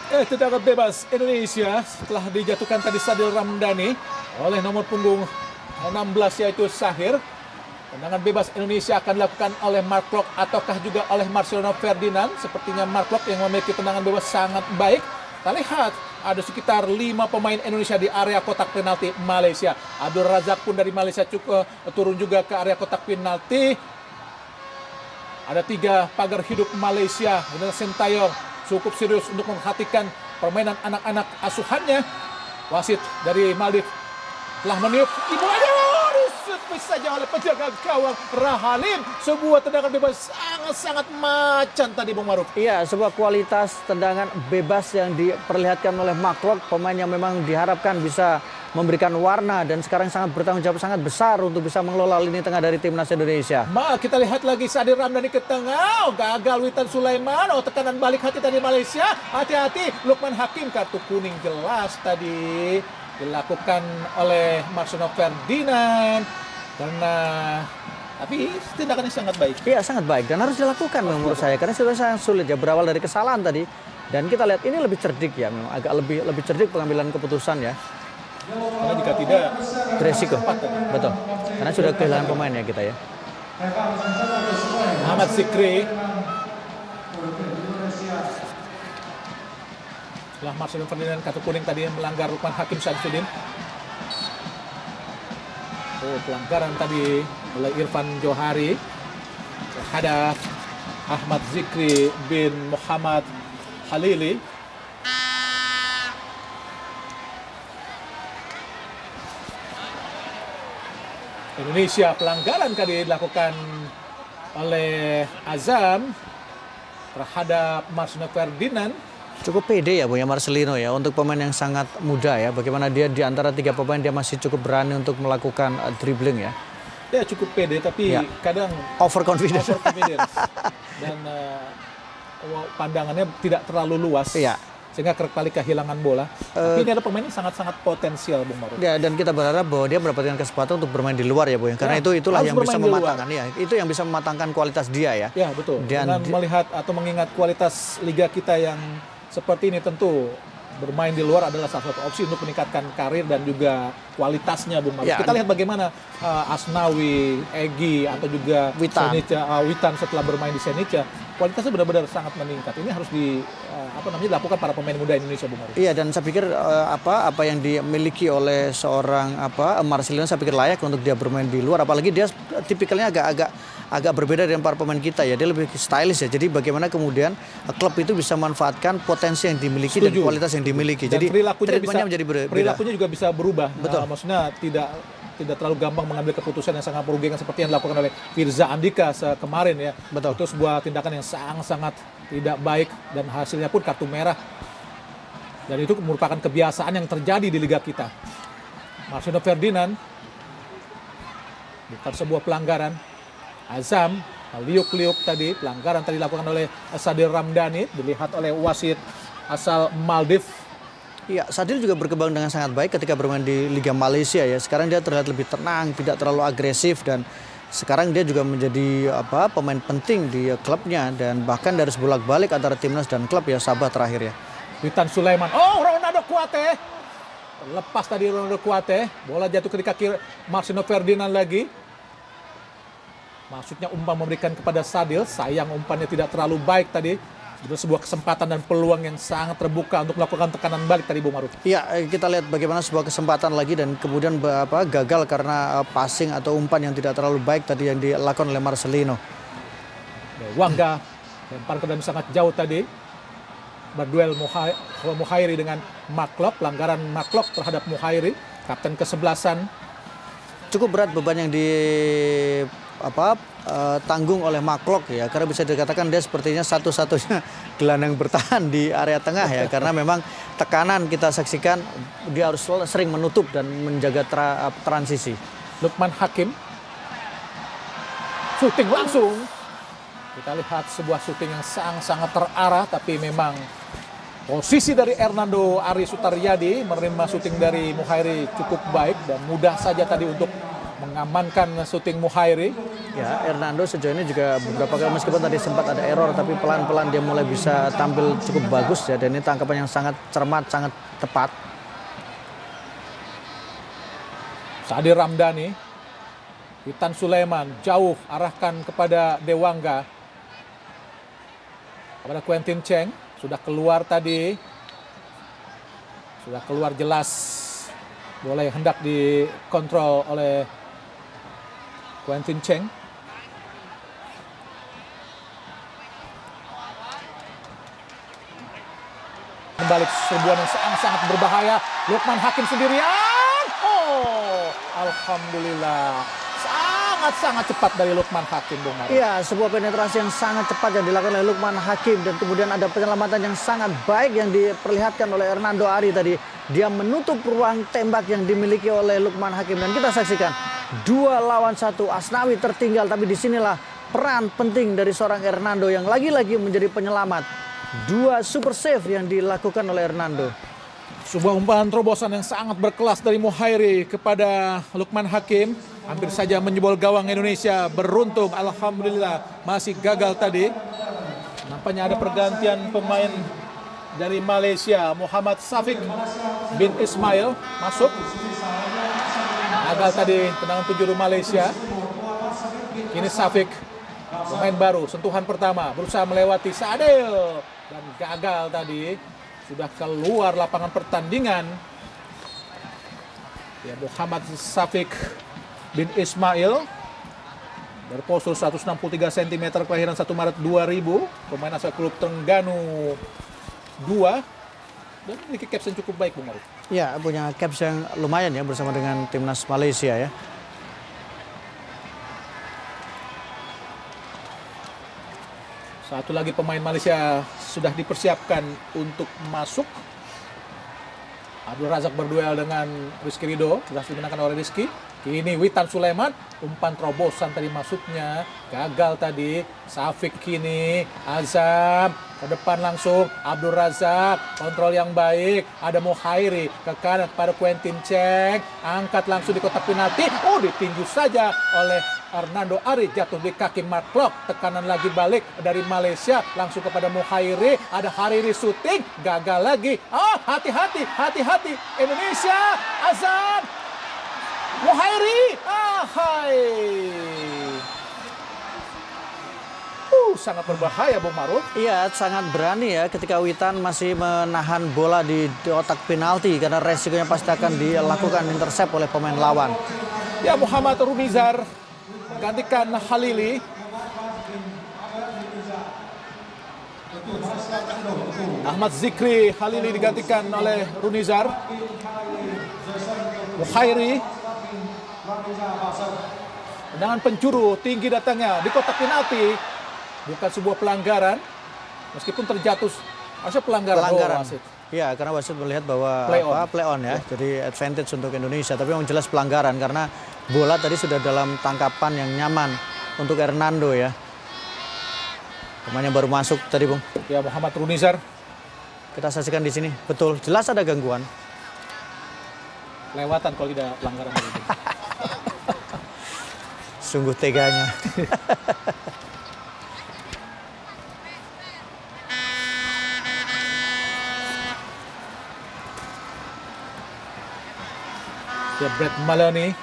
Tendangan bebas Indonesia setelah dijatuhkan tadi Sadil Ramdhani oleh nomor punggung 16 yaitu Sahir. Tendangan bebas Indonesia akan dilakukan oleh Mark Klok ataukah juga oleh Marcelino Ferdinand. Sepertinya Mark Klok yang memiliki tendangan bebas sangat baik. Kita lihat ada sekitar 5 pemain Indonesia di area kotak penalti Malaysia. Abdul Razak pun dari Malaysia turun juga ke area kotak penalti. Ada 3 pagar hidup Malaysia. Ini Sintayong cukup serius untuk memperhatikan permainan anak-anak asuhannya. Wasit dari Maldives telah meniup dimulainya, diservis saja oleh penjaga gawang Rahalim. Sebuah tendangan bebas sangat macan tadi, Bung Maruf.
Iya, sebuah kualitas tendangan bebas yang diperlihatkan oleh Mark Klok, pemain yang memang diharapkan bisa memberikan warna dan sekarang sangat bertanggung jawab sangat besar untuk bisa mengelola lini tengah dari timnas Indonesia.
Kita lihat lagi Sadil Ramdhani ke tengah, gagal Witan Sulaiman, tekanan balik hati tadi Malaysia. Hati-hati, Lukman Hakim kartu kuning jelas tadi dilakukan oleh Marcelino Ferdinand tapi tindakannya sangat baik.
Iya, sangat baik dan harus dilakukan menurut saya karena situasi sangat sulit ya, berawal dari kesalahan tadi dan kita lihat ini lebih cerdik ya, memang agak lebih cerdik pengambilan keputusan ya.
Karena jika tidak
beresiko. Betul. Karena sudah kehilangan pemain ya kita ya.
Ahmad Zikri. Setelah Marcelino Ferdinand kartu kuning tadi yang melanggar Lukman Hakim Samsudin. Pelanggaran tadi oleh Irfan Johari terhadap Ahmad Zikri bin Muhammad Halili. Indonesia pelanggaran tadi dilakukan oleh Azam terhadap Marcelino Ferdinand.
Cukup pede ya Bu ya Marcelino ya untuk pemain yang sangat muda ya. Bagaimana dia di antara 3 pemain dia masih cukup berani untuk melakukan dribbling ya.
Dia cukup pede tapi
Ya.
kadang
Overconfident.
dan pandangannya tidak terlalu luas.
Iya.
Sehingga kerap kali kehilangan bola. Tapi ini ada pemain yang sangat-sangat potensial, Bung Maruf.
Ya, dan kita berharap bahwa dia mendapatkan kesempatan untuk bermain di luar ya Bu ya. Karena
Ya,
itulah
harus
yang bisa
bermain di luar.
mematangkan ya. Itu yang bisa mematangkan kualitas dia ya.
Ya, betul.
Dan
Dengan melihat atau mengingat kualitas liga kita yang seperti ini, tentu bermain di luar adalah salah satu opsi untuk meningkatkan karir dan juga kualitasnya, Bung Maruf.
Ya.
Kita lihat bagaimana Asnawi, Egy atau juga
Witan.
Witan setelah bermain di Senica, kualitasnya benar-benar sangat meningkat. Ini harus dilakukan para pemain muda Indonesia, Bung Maruf.
Iya, dan saya pikir apa yang dimiliki oleh seorang Marcelino saya pikir layak untuk dia bermain di luar, apalagi dia tipikalnya agak berbeda dengan para pemain kita ya. Dia lebih stylish ya. Jadi bagaimana kemudian klub itu bisa memanfaatkan potensi yang dimiliki dan
Setuju.
kualitas yang dimiliki.
Dan
Jadi
perilakunya
menjadi berbeda.
perilakunya juga bisa berubah.
Betul.
Maksudnya tidak terlalu gampang mengambil keputusan yang sangat merugikan seperti yang dilakukan oleh Firza Andika kemarin ya.
Betul.
Itu sebuah tindakan yang sangat tidak baik dan hasilnya pun kartu merah. Dan itu merupakan kebiasaan yang terjadi di liga kita. Marcelino Ferdinand bukan sebuah pelanggaran. Azam liuk-liuk tadi, pelanggaran tadi dilakukan oleh Sadil Ramdhani, dilihat oleh wasit asal Maldives.
Iya, Sadil juga berkembang dengan sangat baik ketika bermain di Liga Malaysia ya. Sekarang dia terlihat lebih tenang, tidak terlalu agresif, dan sekarang dia juga menjadi pemain penting di klubnya, dan bahkan dari sebolak-balik antara timnas dan klub ya, Sabah terakhir ya.
Witan Sulaiman. Oh, Ronaldo Kuate. Lepas tadi Ronaldo Kuate, bola jatuh ke kaki Marcelino Ferdinand lagi. Maksudnya umpan memberikan kepada Sadil, sayang umpannya tidak terlalu baik tadi. Itu sebuah kesempatan dan peluang yang sangat terbuka untuk melakukan tekanan balik tadi, Bung Maruf.
Iya, kita lihat bagaimana sebuah kesempatan lagi dan kemudian gagal karena passing atau umpan yang tidak terlalu baik tadi yang dilakukan oleh Marcelino.
Wangga lempar ke dalam sangat jauh tadi. Berduel Muhairi dengan Maklok, pelanggaran Maklok terhadap Muhairi, kapten ke-11-an.
Cukup berat beban yang tanggung oleh Maklok ya, karena bisa dikatakan dia sepertinya satu-satunya gelandang bertahan di area tengah ya, karena memang tekanan kita saksikan dia harus sering menutup dan menjaga transisi.
Lukman Hakim syuting langsung. Kita lihat sebuah syuting yang sangat terarah, tapi memang posisi dari Hernando Ari Sutaryadi menerima syuting dari Muhairi cukup baik dan mudah saja tadi untuk mengamankan syuting Muhairi.
Ya, Hernando sejauh ini juga beberapa kali meskipun tadi sempat ada error, tapi pelan-pelan dia mulai bisa tampil cukup bagus ya, dan ini tangkapan yang sangat cermat, sangat tepat.
Sadil Ramdhani, Witan Sulaiman jauh arahkan kepada Dewangga, kepada Quentin Cheng, sudah keluar tadi, sudah keluar jelas, bola yang hendak dikontrol oleh Quentin Cheng. Kembali serbuan yang sangat berbahaya. Lukman Hakim sendirian. Oh, alhamdulillah. Sangat cepat dari Lukman Hakim, Bung Maruf.
Iya, sebuah penetrasi yang sangat cepat yang dilakukan oleh Lukman Hakim, dan kemudian ada penyelamatan yang sangat baik yang diperlihatkan oleh Hernando Ari tadi. Dia menutup ruang tembak yang dimiliki oleh Lukman Hakim, dan kita saksikan 2 lawan 1. Asnawi tertinggal, tapi disinilah peran penting dari seorang Hernando yang lagi-lagi menjadi penyelamat. 2 super save yang dilakukan oleh Hernando.
Sebuah umpan terobosan yang sangat berkelas dari Muhairi kepada Lukman Hakim. Hampir saja menjebol gawang Indonesia. Beruntung, alhamdulillah masih gagal tadi. Nampaknya ada pergantian pemain dari Malaysia. Muhammad Safik bin Ismail masuk. Gagal tadi tendangan penjuru Malaysia. Kini Safik, pemain baru, sentuhan pertama, berusaha melewati Sadil. Dan gagal tadi, sudah keluar lapangan pertandingan. Ya, Muhammad Safik bin Ismail, berpostur 163 cm, kelahiran 1 Maret 2000, pemain asal klub Terengganu 2, dan memiliki caps yang cukup baik, Bung Maruf.
Ya, punya caps yang lumayan ya bersama dengan timnas Malaysia ya.
Satu lagi pemain Malaysia sudah dipersiapkan untuk masuk. Abdul Razak berduel dengan Rizky Ridho, berhasil dimenangkan oleh Rizky. Kini Witan Sulaiman, umpan terobosan tadi masuknya, gagal tadi. Safik kini, Azam, ke depan langsung, Abdul Razak, kontrol yang baik. Ada Mohairi, ke kanan kepada Quentin Cheng, angkat langsung di kotak penalti. Oh, ditinju saja oleh Hernando Ari, jatuh di kaki Mark Klok. Tekanan lagi balik dari Malaysia, langsung kepada Mohairi. Ada Hariri syuting, gagal lagi. Hati-hati, hati-hati. Indonesia, Azam, Mohairi, hai. Sangat berbahaya, Bung Maruf.
Iya, sangat berani ya ketika Witan masih menahan bola di kotak penalti karena resikonya pasti akan dilakukan intercept oleh pemain lawan.
Ya, Muhammad Runizar menggantikan Halili. Ahmad Zikri, Halili digantikan oleh Runizar. Mohairi. Tendangan penjuru tinggi datangnya di kotak penalti. Bukan sebuah pelanggaran, meskipun terjatuh, harusnya pelanggaran.
Iya, karena wasit melihat bahwa play on ya, jadi advantage untuk Indonesia. Tapi yang jelas pelanggaran karena bola tadi sudah dalam tangkapan yang nyaman untuk Hernando ya. Pemain yang baru masuk tadi, Bung.
Ya, Muhammad Runizar.
Kita saksikan di sini, betul, jelas ada gangguan.
Lewatan kalau tidak pelanggaran.
Sungguh teganya.
Ya, Brett Maloney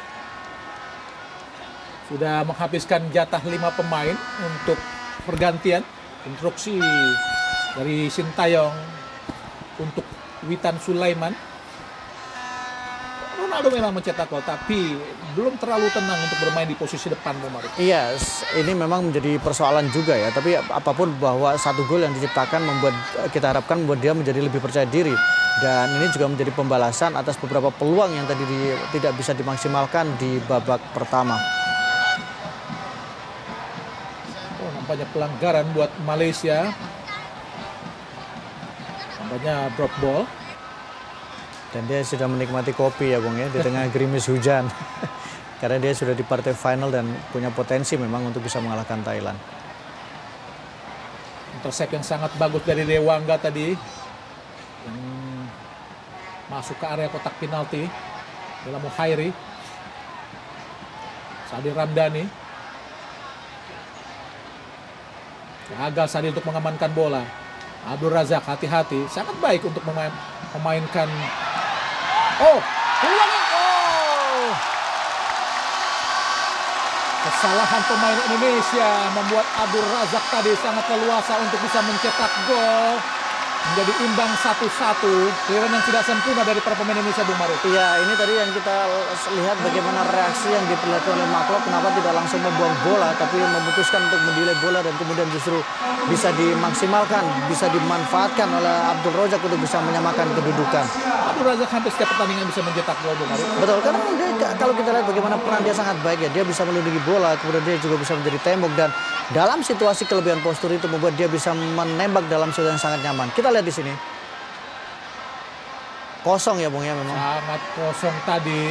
sudah menghabiskan jatah 5 pemain untuk pergantian. Instruksi dari Sintayong untuk Witan Sulaiman. Ronaldo memang mencetak gol, tapi belum terlalu tenang untuk bermain di posisi depan, Bung.
Iya, ini memang menjadi persoalan juga ya. Tapi apapun bahwa satu gol yang diciptakan kita harapkan membuat dia menjadi lebih percaya diri. Dan ini juga menjadi pembalasan atas beberapa peluang yang tadi tidak bisa dimaksimalkan di babak pertama.
Oh, nampaknya pelanggaran buat Malaysia. Nampaknya drop ball.
Dan dia sudah menikmati kopi ya, Bung ya, di tengah gerimis hujan. Karena dia sudah di partai final dan punya potensi memang untuk bisa mengalahkan Thailand.
Intercept yang sangat bagus dari Dewangga tadi. Yang masuk ke area kotak penalti. Dalam Mohairi. Sadil Ramdhani. Gagal Sadil untuk mengamankan bola. Abdul Razak hati-hati. Sangat baik untuk memainkan. Oh, peluang. Oh. Kesalahan pemain Indonesia membuat Abdul Razak tadi sangat leluasa untuk bisa mencetak gol. Menjadi imbang 1-1. Clearance yang tidak sempurna dari para pemain Indonesia, Bung Maruf.
Iya, ini tadi yang kita lihat bagaimana reaksi yang diperlihatkan oleh Mark Klok. Kenapa tidak langsung membuang bola, tapi memutuskan untuk mendelay bola dan kemudian justru bisa dimaksimalkan, bisa dimanfaatkan oleh Abdul Razak untuk bisa menyamakan kedudukan.
Abdul Razak hampir setiap pertandingan bisa mencetak gol, Bung Maruf.
Betul, karena dia, kalau kita lihat bagaimana peran dia sangat baik ya. Dia bisa melindungi bola, kemudian dia juga bisa menjadi tembok. Dan dalam situasi kelebihan postur itu membuat dia bisa menembak dalam situasi yang sangat nyaman. Kita lihat di sini. Kosong ya, Bung ya memang.
Sangat kosong tadi.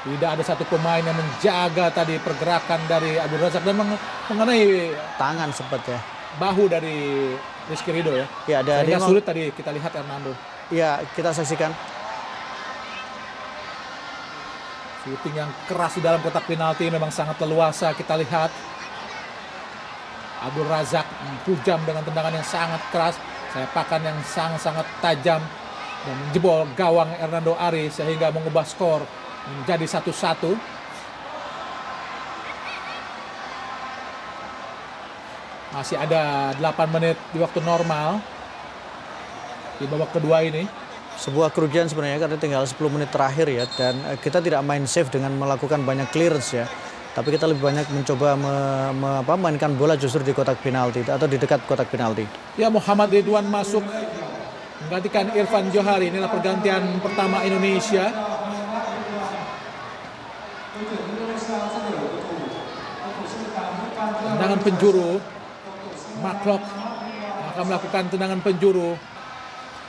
Tidak ada satu pemain yang menjaga tadi pergerakan dari Abdul Razak dan mengenai
tangan sempat ya.
Bahu dari Rizky Ridho ya.
Ya, ada dia
sulit tadi kita lihat Hernando.
Ya, kita saksikan.
Shooting yang keras di dalam kotak penalti memang sangat leluasa kita lihat. Abdul Razak menghujam dengan tendangan yang sangat keras, sepakan yang sangat-sangat tajam dan menjebol gawang Hernando Ari sehingga mengubah skor menjadi 1-1. Masih ada 8 menit di waktu normal di babak kedua ini.
Sebuah kerugian sebenarnya karena tinggal 10 menit terakhir ya, dan kita tidak main safe dengan melakukan banyak clearance ya. Tapi kita lebih banyak mencoba memainkan bola justru di kotak penalti atau di dekat kotak penalti.
Ya, Muhammad Ridwan masuk menggantikan Irfan Johari. Inilah pergantian pertama Indonesia. Tendangan penjuru Marklock akan melakukan tendangan penjuru.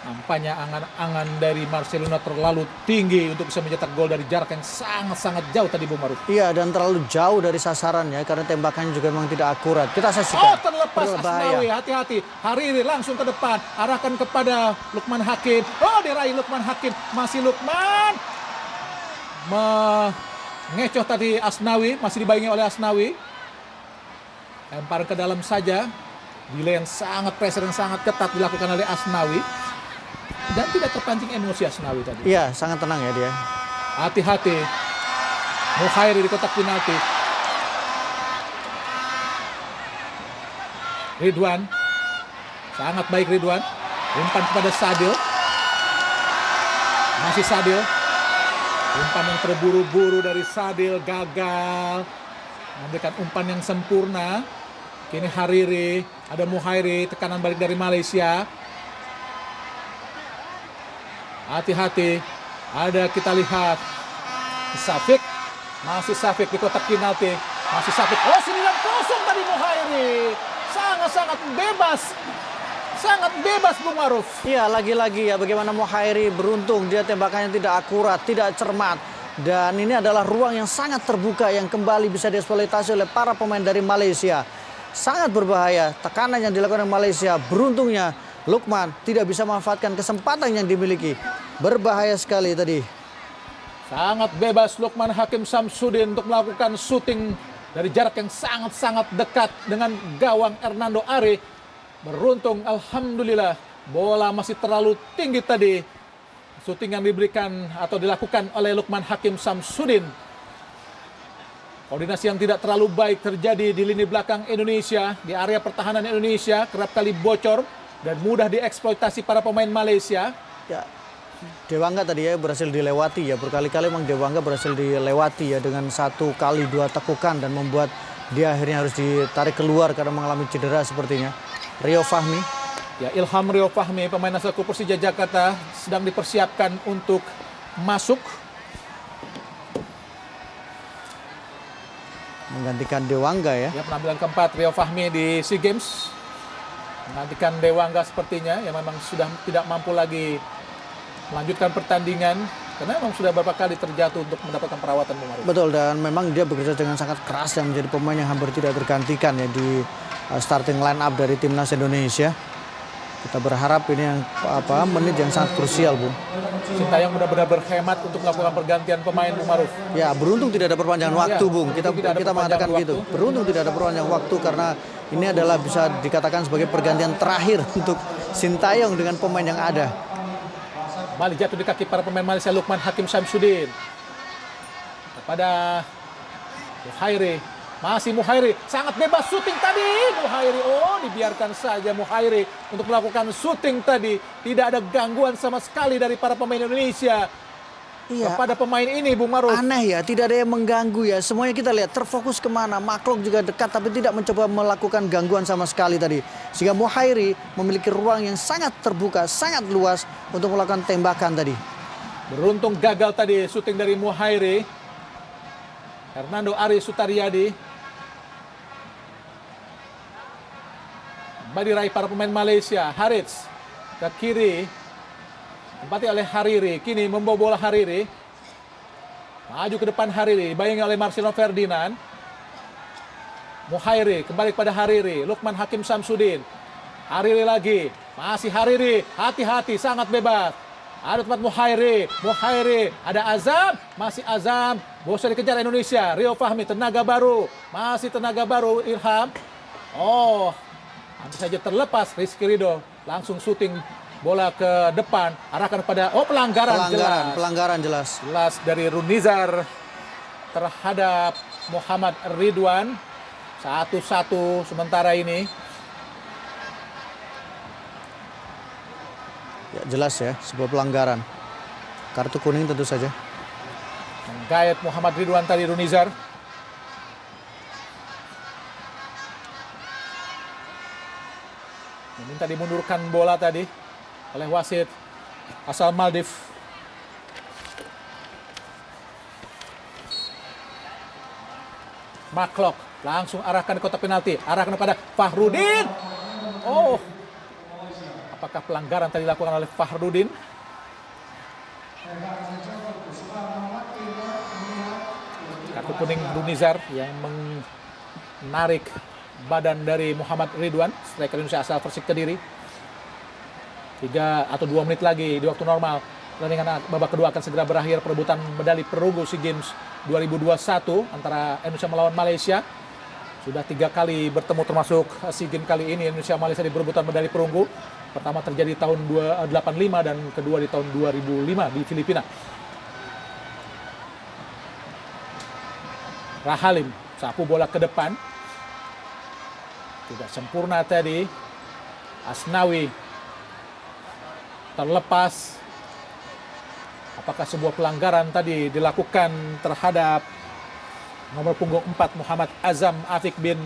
Nampaknya angan-angan dari Marcelino terlalu tinggi untuk bisa mencetak gol dari jarak yang sangat-sangat jauh tadi, Bung Maruf.
Iya, dan terlalu jauh dari sasarannya karena tembakannya juga memang tidak akurat. Kita saksikan.
Oh, terlepas Asnawi, hati-hati. Hariri langsung ke depan, arahkan kepada Lukman Hakim. Oh, diraih Lukman Hakim. Masih Lukman. Mengecoh tadi Asnawi, masih dibayangi oleh Asnawi. Lempar ke dalam saja. Delay yang sangat pressure yang sangat ketat dilakukan oleh Asnawi. Dan tidak terpancing emosi Asnawi tadi.
Iya, sangat tenang ya dia.
Hati-hati. Mukhairi di kotak penalti. Ridwan. Sangat baik Ridwan. Umpan kepada Sadil. Masih Sadil. Umpan yang terburu-buru dari Sadil gagal. Memberikan umpan yang sempurna. Kini Hariri. Ada Mukhairi. Tekanan balik dari Malaysia. Hati-hati. Ada kita lihat. Safik. Masih Safik di kotak penalti. Masih Safik. Oh, 9-0 tadi Mukhairi. Sangat-sangat bebas. Sangat bebas, Bung Maruf.
Iya, lagi-lagi ya bagaimana Mukhairi beruntung. Dia tembakannya tidak akurat, tidak cermat. Dan ini adalah ruang yang sangat terbuka yang kembali bisa dieksploitasi oleh para pemain dari Malaysia. Sangat berbahaya. Tekanan yang dilakukan oleh Malaysia. Beruntungnya Lukman tidak bisa memanfaatkan kesempatan yang dimiliki. Berbahaya sekali tadi.
Sangat bebas Lukman Hakim Samsudin untuk melakukan syuting dari jarak yang sangat-sangat dekat dengan gawang Hernando Ari. Beruntung, alhamdulillah, bola masih terlalu tinggi tadi. Syuting yang diberikan atau dilakukan oleh Lukman Hakim Samsudin. Koordinasi yang tidak terlalu baik terjadi di lini belakang Indonesia, di area pertahanan Indonesia, kerap kali bocor dan mudah dieksploitasi para pemain Malaysia.
Ya, Dewangga tadi ya berhasil dilewati ya. Berkali-kali memang Dewangga berhasil dilewati ya dengan 1 kali 2 tekukan dan membuat dia akhirnya harus ditarik keluar karena mengalami cedera sepertinya. Rio Fahmi.
Ya, Ilham Rio Fahmi, pemain asal klub Persija Jakarta, sedang dipersiapkan untuk masuk.
Menggantikan Dewangga ya.
Ya, penampilan keempat Rio Fahmi di SEA Games. Menggantikan Dewangga sepertinya yang memang sudah tidak mampu lagi melanjutkan pertandingan karena memang sudah beberapa kali terjatuh untuk mendapatkan perawatan.
Betul, dan memang dia bekerja dengan sangat keras dan menjadi pemain yang hampir tidak tergantikan ya di starting line up dari timnas Indonesia. Kita berharap ini yang menit yang sangat krusial, Bung.
Sintayong benar-benar berhemat untuk melakukan pergantian pemain, Bung Maruf.
Ya, beruntung tidak ada perpanjangan waktu, Bung. Kita mengatakan gitu. Beruntung tidak ada perpanjangan waktu karena ini adalah bisa dikatakan sebagai pergantian terakhir untuk Sintayong dengan pemain yang ada.
Kembali jatuh di kaki para pemain Malaysia, Lukman Hakim Samsudin. Kepada Mukhairi. Masih Mukhairi. Sangat bebas syuting tadi. Mukhairi. Oh, dibiarkan saja Mukhairi untuk melakukan syuting tadi. Tidak ada gangguan sama sekali dari para pemain Indonesia. Iya. Kepada pemain ini, Bung Maruf.
Aneh ya, tidak ada yang mengganggu ya. Semuanya kita lihat terfokus kemana. Marklock juga dekat tapi tidak mencoba melakukan gangguan sama sekali tadi. Sehingga Mukhairi memiliki ruang yang sangat terbuka, sangat luas untuk melakukan tembakan tadi.
Beruntung gagal tadi syuting dari Mukhairi. Hernando Ari Sutariadi. Kembali diraih para pemain Malaysia. Harits ke kiri. Tempati oleh Hariri. Kini membawa bola Hariri. Maju ke depan Hariri. Dibayangi oleh Marcelo Ferdinand. Mukhairi kembali kepada Hariri. Lukman Hakim Samsudin. Hariri lagi. Masih Hariri. Hati-hati. Sangat bebas. Ada tempat Mukhairi. Mukhairi. Ada Azam. Masih Azam. Bosa dikejar Indonesia. Rio Fahmi. Tenaga baru. Masih tenaga baru. Ilham. Oh. Hampir saja terlepas. Rizky Ridho. Langsung syuting bola ke depan. Arahkan kepada. Oh, pelanggaran jelas.
Pelanggaran jelas.
Jelas dari Runizar terhadap Muhammad Ridwan. 1-1 sementara ini.
Ya, jelas ya, sebuah pelanggaran. Kartu kuning tentu saja.
Menggait Muhammad Ridwan tadi Runizar. Meminta dimundurkan bola tadi oleh wasit asal Maldives. Marklock langsung arahkan ke kotak penalti. Arahkan kepada Fahrudin. Oh, apakah pelanggaran tadi dilakukan oleh Fahrudin? Kartu kuning Runizar yang menarik badan dari Muhammad Ridwan, striker Indonesia asal Persik Kediri. 3 atau 2 menit lagi di waktu normal. Pertandingan babak kedua akan segera berakhir. Perebutan medali perunggu SEA Games 2021 antara Indonesia melawan Malaysia. Sudah 3 kali bertemu termasuk SEA Games kali ini Indonesia Malaysia di perebutan medali perunggu. Pertama terjadi tahun 1985 dan kedua di tahun 2005 di Filipina. Rahalim sapu bola ke depan. Tidak sempurna tadi. Asnawi terlepas. Apakah sebuah pelanggaran tadi dilakukan terhadap nomor punggung 4 Muhammad Azam Afiq bin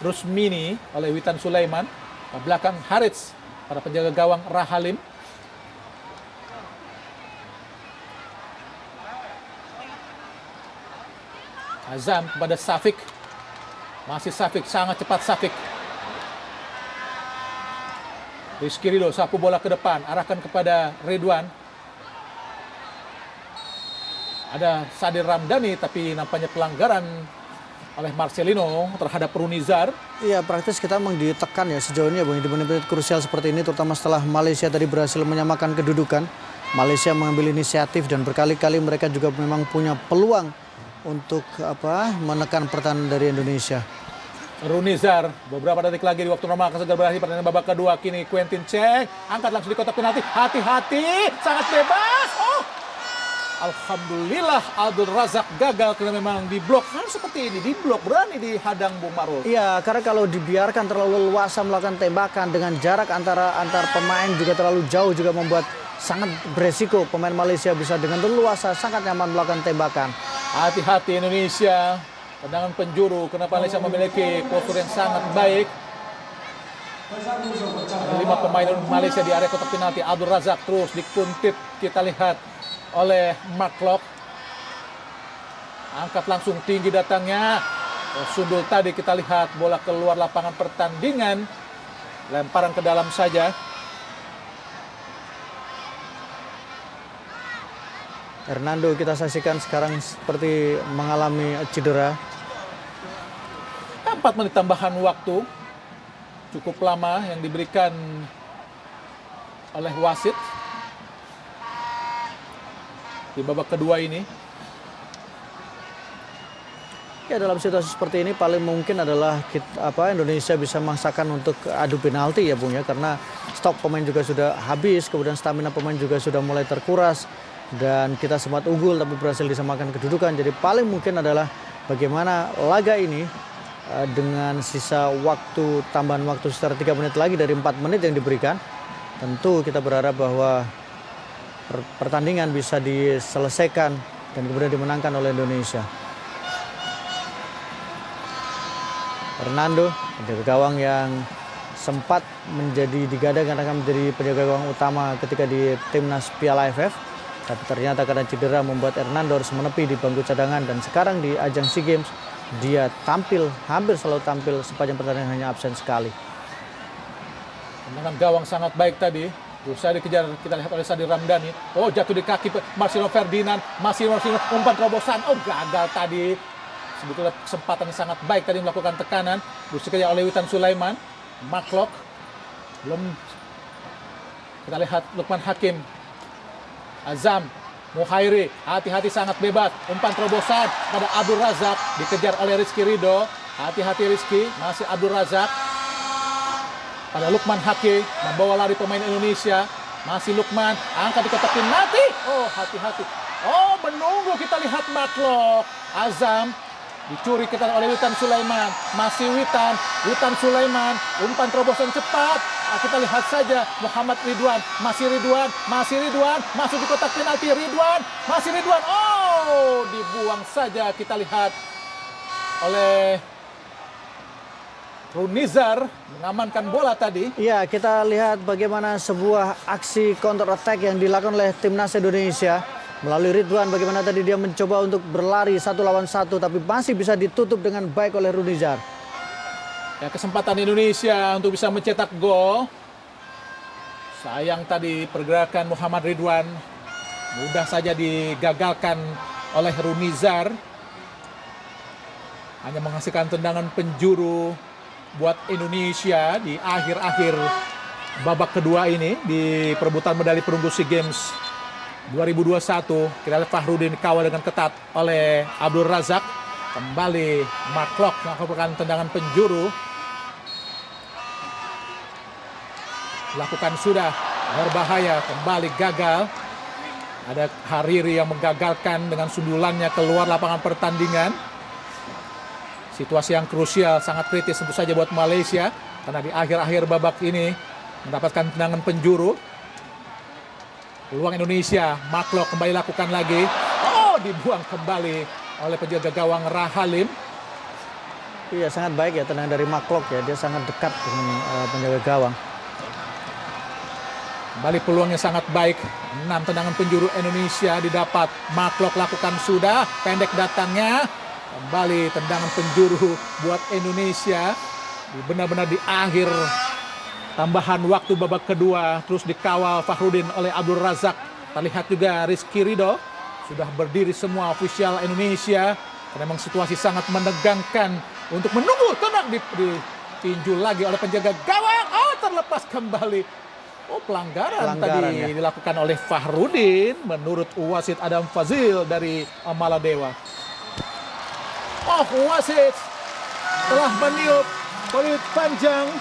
Rusmini oleh Witan Sulaiman. Ke belakang Harits pada penjaga gawang Rahalim. Azam kepada Safik. Masih Safik, sangat cepat Safik. Rizky Ridho sapu bola ke depan, arahkan kepada Ridwan. Ada Sadir Ramdhani, tapi nampaknya pelanggaran oleh Marcelino terhadap Runizar.
Iya, praktis kita memang ditekan ya sejauh ini ya Bung, di menit-menit krusial seperti ini, terutama setelah Malaysia tadi berhasil menyamakan kedudukan. Malaysia mengambil inisiatif dan berkali-kali mereka juga memang punya peluang untuk menekan pertahanan dari Indonesia.
Runizar, beberapa detik lagi di waktu normal akan segera berakhir pertandingan babak kedua. Kini Quentin Ceng angkat langsung di kotak penalti. Hati-hati, sangat bebas. Oh, alhamdulillah Abdul Razak gagal karena memang diblok. Harus seperti ini, diblok, berani dihadang Bung Marul.
Iya, karena kalau dibiarkan terlalu leluasa melakukan tembakan dengan jarak antar pemain juga terlalu jauh juga membuat sangat beresiko. Pemain Malaysia bisa dengan leluasa sangat nyaman melakukan tembakan.
Hati-hati Indonesia. Tendangan penjuru karena Malaysia memiliki postur yang sangat baik. Ada 5 pemain Malaysia di area kotak penalti. Abdul Razak terus dikuntit, kita lihat oleh Mark Locke. Angkat langsung tinggi datangnya. Sundul tadi kita lihat bola keluar lapangan pertandingan. Lemparan ke dalam saja.
Hernando kita saksikan sekarang seperti mengalami cedera.
4 menit tambahan waktu cukup lama yang diberikan oleh wasit di babak kedua ini.
Ya, dalam situasi seperti ini paling mungkin adalah Indonesia bisa memaksakan untuk adu penalti ya Bung ya, karena stok pemain juga sudah habis, kemudian stamina pemain juga sudah mulai terkuras dan kita sempat unggul tapi berhasil disamakan kedudukan. Jadi paling mungkin adalah bagaimana laga ini dengan sisa waktu, tambahan waktu sekitar 3 menit lagi dari 4 menit yang diberikan. Tentu kita berharap bahwa pertandingan bisa diselesaikan dan kemudian dimenangkan oleh Indonesia. Fernando, penjaga gawang yang sempat menjadi digadang akan menjadi penjaga gawang utama ketika di timnas Piala AFF. Tapi ternyata karena cedera membuat Hernando harus menepi di bangku cadangan dan sekarang di ajang SEA Games dia tampil, hampir selalu tampil sepanjang pertandingan hanya absen sekali.
Tendangan gawang sangat baik tadi. Berusaha dikejar, kita lihat oleh Sadir Ramdhani. Oh, jatuh di kaki Marcelo Ferdinand. Marcelo umpan terobosan. Oh, gagal tadi. Sebetulnya kesempatan yang sangat baik tadi melakukan tekanan. Berusaha dikejar oleh Witan Sulaiman. Mark Locke. Belum. Kita lihat Lukman Hakim. Azam, Muhairi, hati-hati sangat bebas. Umpan terobosan pada Abdul Razak, dikejar oleh Rizky Ridho. Hati-hati Rizky, masih Abdul Razak. Pada Lukman Hakim, membawa lari pemain Indonesia. Masih Lukman, angkat di kotak penalti. Oh, hati-hati. Oh, menunggu kita lihat Mark Locke. Azam, dicuri kita oleh Witan Sulaiman. Masih Witan Sulaiman. Umpan terobosan cepat. Kita lihat saja Muhammad Ridwan. Masih Ridwan. Masuk di kotak penalti. Masih Ridwan. Oh, dibuang saja kita lihat oleh Runizar mengamankan bola tadi.
Iya, kita lihat bagaimana sebuah aksi counter attack yang dilakukan oleh timnas Indonesia. Melalui Ridwan, bagaimana tadi dia mencoba untuk berlari 1 lawan 1 tapi masih bisa ditutup dengan baik oleh Runizar.
Ya, kesempatan Indonesia untuk bisa mencetak gol. Sayang tadi pergerakan Muhammad Ridwan mudah saja digagalkan oleh Runizar. Hanya menghasilkan tendangan penjuru buat Indonesia di akhir-akhir babak kedua ini di perebutan medali perunggu SEA Games 2021. Kita lihat Fahrudin dikawal dengan ketat oleh Abdul Razak. Kembali Mark melakukan tendangan penjuru. Lakukan sudah, berbahaya, kembali gagal. Ada Hariri yang menggagalkan dengan sundulannya keluar lapangan pertandingan. Situasi yang krusial, sangat kritis tentu saja buat Malaysia. Karena di akhir-akhir babak ini mendapatkan tendangan penjuru. Peluang Indonesia, Mark kembali lakukan lagi. Oh, dibuang kembali oleh penjaga gawang Rahalim.
Iya, sangat baik ya tendangan dari Mark ya. Dia sangat dekat dengan penjaga gawang.
Kembali peluangnya sangat baik. 6 tendangan penjuru Indonesia didapat. Mark lakukan sudah. Pendek datangnya. Kembali tendangan penjuru buat Indonesia. Benar-benar di akhir tambahan waktu babak kedua. Terus dikawal Fahrudin oleh Abdul Razak. Terlihat juga Rizky Ridho. Sudah berdiri semua ofisial Indonesia. Karena memang situasi sangat menegangkan. Untuk menunggu tenang ditinju lagi oleh penjaga gawang. Oh, terlepas kembali. Oh, pelanggaran tadi ya dilakukan oleh Fahrudin menurut wasit Adam Fazil dari Maladewa. Oh, wasit telah meniup peluit panjang